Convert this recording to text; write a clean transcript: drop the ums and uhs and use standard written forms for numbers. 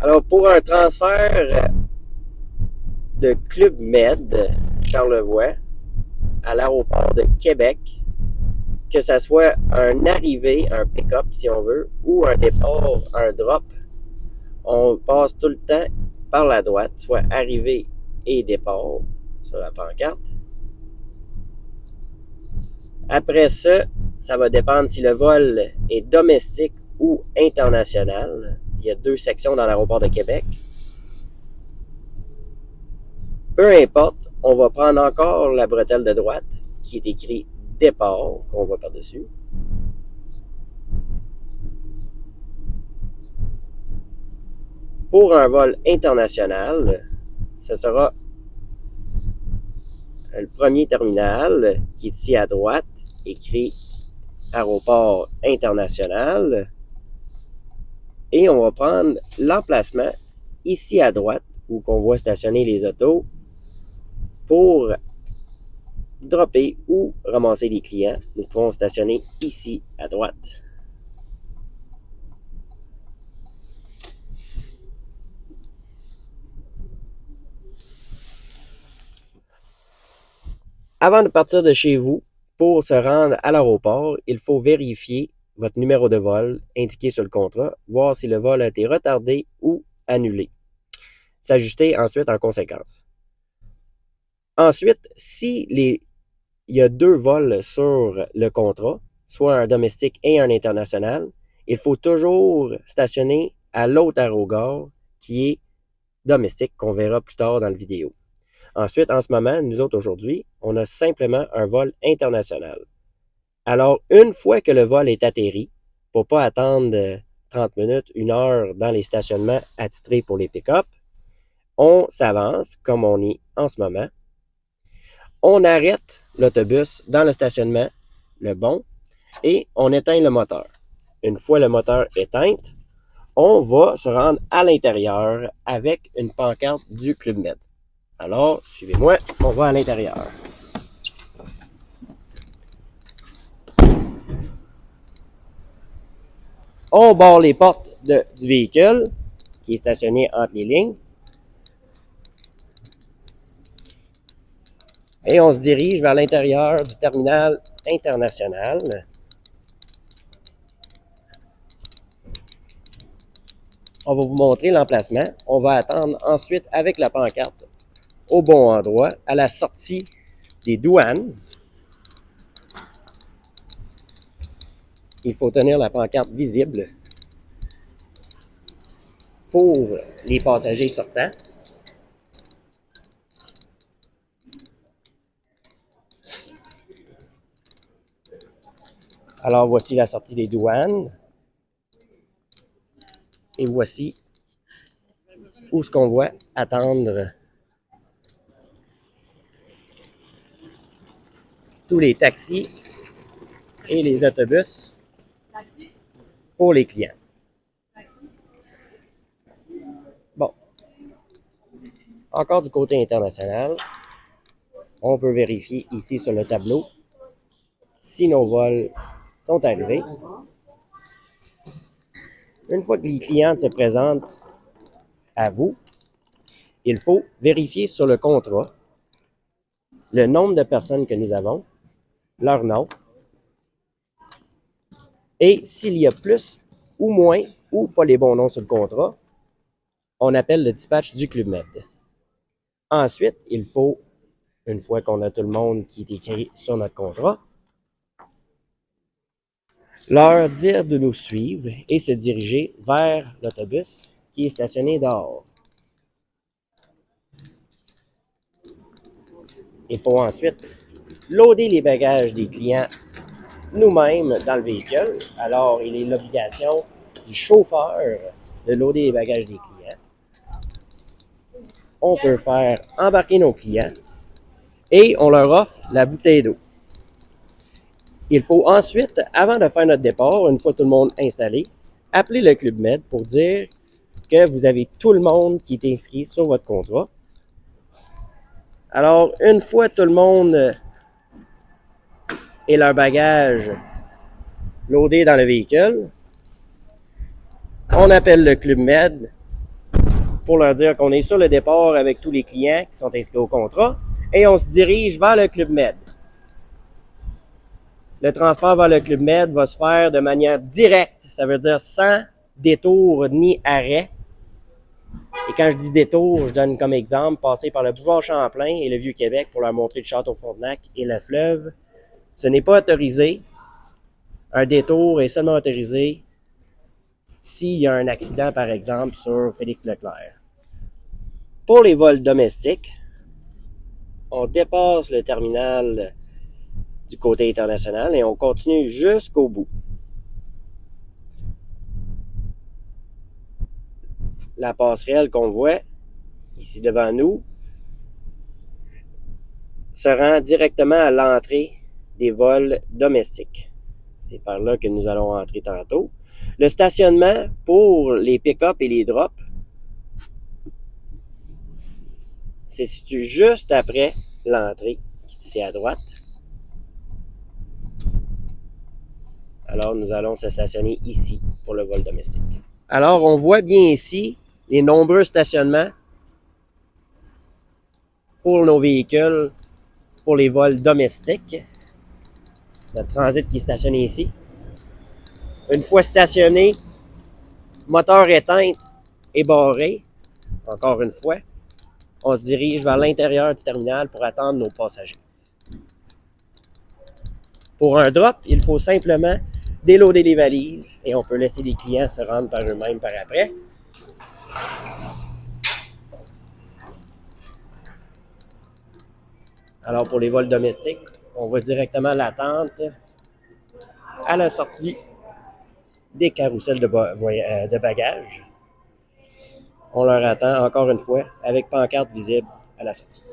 Alors, pour un transfert de Club Med Charlevoix à l'aéroport de Québec, que ce soit un arrivé, un pick-up si on veut, ou un départ, un drop, on passe tout le temps par la droite, soit arrivée et départ sur la pancarte. Après ça, ça va dépendre si le vol est domestique ou international. Il y a 2 sections dans l'aéroport de Québec. Peu importe, on va prendre encore la bretelle de droite qui est écrit départ, qu'on voit par-dessus. Pour un vol international, ce sera le premier terminal qui est ici à droite, écrit aéroport international. Et on va prendre l'emplacement ici à droite, où on voit stationner les autos, pour dropper ou ramasser des clients. Nous pouvons stationner ici à droite. Avant de partir de chez vous, pour se rendre à l'aéroport, il faut vérifier votre numéro de vol indiqué sur le contrat, voir si le vol a été retardé ou annulé. S'ajuster ensuite en conséquence. Ensuite, il y a 2 vols sur le contrat, soit un domestique et un international, il faut toujours stationner à l'autre aérogare qui est domestique, qu'on verra plus tard dans la vidéo. Ensuite, en ce moment, nous autres aujourd'hui, on a simplement un vol international. Alors, une fois que le vol est atterri, pour ne pas attendre 30 minutes, 1 heure dans les stationnements attitrés pour les pick-up, on s'avance comme on est en ce moment. On arrête l'autobus dans le stationnement, le bon, et on éteint le moteur. Une fois le moteur éteint, on va se rendre à l'intérieur avec une pancarte du Club Med. Alors, suivez-moi, on va à l'intérieur. On barre les portes du véhicule qui est stationné entre les lignes. Et on se dirige vers l'intérieur du terminal international. On va vous montrer l'emplacement. On va attendre ensuite avec la pancarte au bon endroit, à la sortie des douanes. Il faut tenir la pancarte visible pour les passagers sortants. Alors voici la sortie des douanes. Et voici où ce qu'on voit attendre tous les taxis et les autobus pour les clients. Bon. Encore du côté international, on peut vérifier ici sur le tableau si nos vols sont arrivés. Une fois que les clients se présentent à vous, il faut vérifier sur le contrat le nombre de personnes que nous avons, leur nom, et s'il y a plus ou moins ou pas les bons noms sur le contrat, on appelle le dispatch du Club Med. Ensuite, il faut, une fois qu'on a tout le monde qui est écrit sur notre contrat, leur dire de nous suivre et se diriger vers l'autobus qui est stationné dehors. Il faut ensuite loader les bagages des clients nous-mêmes dans le véhicule. Alors, il est l'obligation du chauffeur de loader les bagages des clients. On peut faire embarquer nos clients et on leur offre la bouteille d'eau. Il faut ensuite, avant de faire notre départ, une fois tout le monde installé, appeler le Club Med pour dire que vous avez tout le monde qui est inscrit sur votre contrat. Alors, une fois tout le monde et leur bagage loadé dans le véhicule, on appelle le Club Med pour leur dire qu'on est sur le départ avec tous les clients qui sont inscrits au contrat et on se dirige vers le Club Med. Le transport vers le Club Med va se faire de manière directe, ça veut dire sans détour ni arrêt. Et quand je dis détour, je donne comme exemple passer par le boulevard Champlain et le Vieux-Québec pour leur montrer le Château-Frontenac et le fleuve. Ce n'est pas autorisé. Un détour est seulement autorisé s'il y a un accident, par exemple, sur Félix-Leclerc. Pour les vols domestiques, on dépasse le terminal du côté international et on continue jusqu'au bout. La passerelle qu'on voit ici devant nous se rend directement à l'entrée des vols domestiques. C'est par là que nous allons entrer tantôt. Le stationnement pour les pick-up et les drops se situe juste après l'entrée, qui est ici à droite. Alors, nous allons se stationner ici pour le vol domestique. Alors, on voit bien ici les nombreux stationnements pour nos véhicules pour les vols domestiques. Notre transit qui est stationné ici. Une fois stationné, moteur éteint et barré, encore une fois, on se dirige vers l'intérieur du terminal pour attendre nos passagers. Pour un drop, il faut simplement déloader les valises et on peut laisser les clients se rendre par eux-mêmes par après. Alors pour les vols domestiques, on va directement l'attente à la sortie des carousels de bagages. On leur attend encore une fois avec pancarte visible à la sortie.